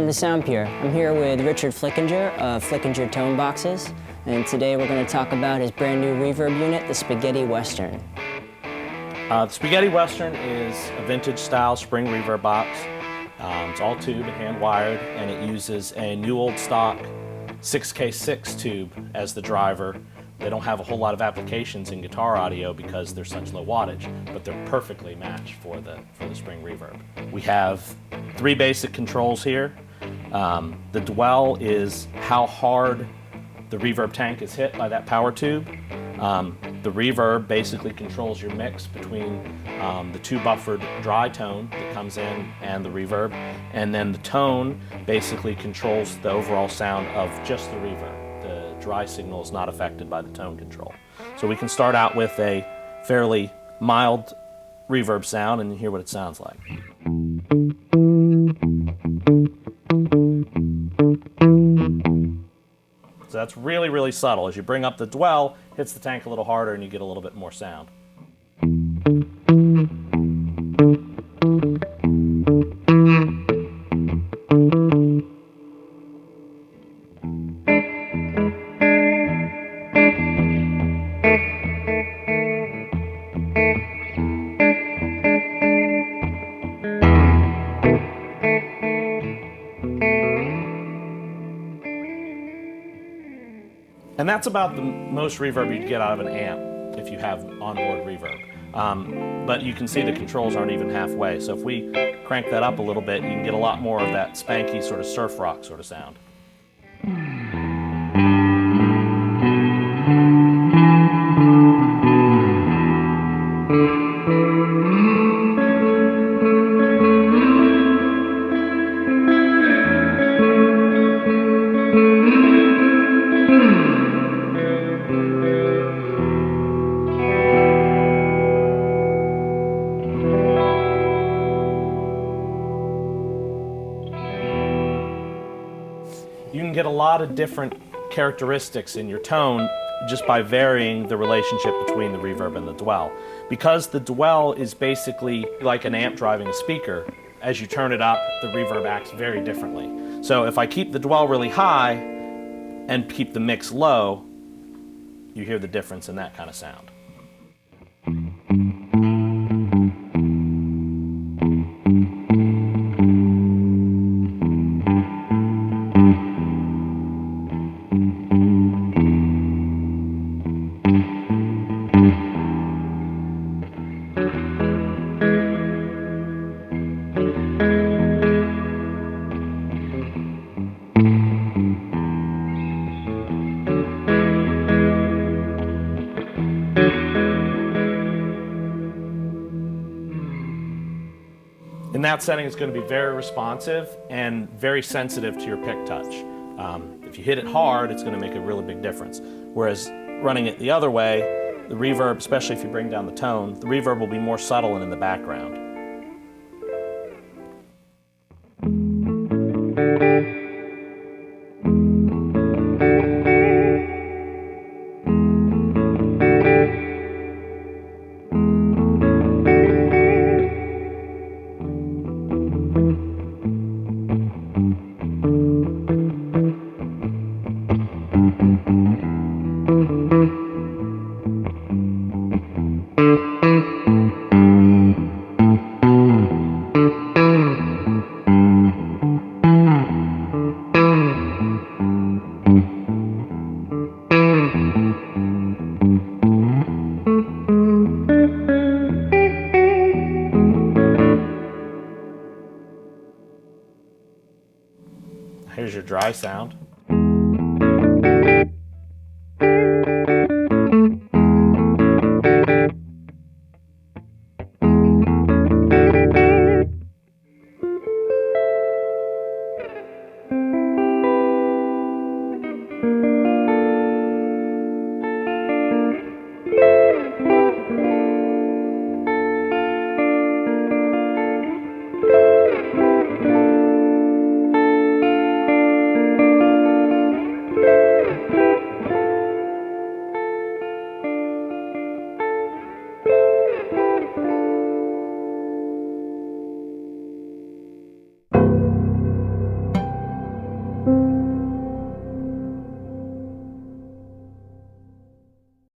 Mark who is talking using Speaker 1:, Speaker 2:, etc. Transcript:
Speaker 1: the Sound Pure. I'm here with Richard Flickinger of Flickinger Tone Boxes, and today we're going to talk about his brand new reverb unit, the Spaghetti Western.
Speaker 2: The Spaghetti Western is a vintage style spring reverb box. It's all tube and hand wired, and it uses a new old stock 6K6 tube as the driver. They don't have a whole lot of applications in guitar audio because they're such low wattage, but they're perfectly matched for the spring reverb. We have three basic controls here. The dwell is how hard the reverb tank is hit by that power tube. The reverb basically controls your mix between the two buffered dry tone that comes in and the reverb, and then the tone basically controls the overall sound of just the reverb. The dry signal is not affected by the tone control. So we can start out with a fairly mild reverb sound and hear what it sounds like. So that's really, really subtle. As you bring up the dwell, hits the tank a little harder and you get a little bit more sound. And that's about the most reverb you'd get out of an amp if you have onboard reverb. But you can see the controls aren't even halfway. So if we crank that up a little bit, you can get a lot more of that spanky sort of surf rock sort of sound. You can get a lot of different characteristics in your tone just by varying the relationship between the reverb and the dwell. Because the dwell is basically like an amp driving a speaker, as you turn it up, the reverb acts very differently. So if I keep the dwell really high and keep the mix low, you hear the difference in that kind of sound. In that setting, it's going to be very responsive and very sensitive to your pick touch. If you hit it hard, it's going to make a really big difference. Whereas running it the other way, the reverb, especially if you bring down the tone, the reverb will be more subtle and in the background. Here's your dry sound.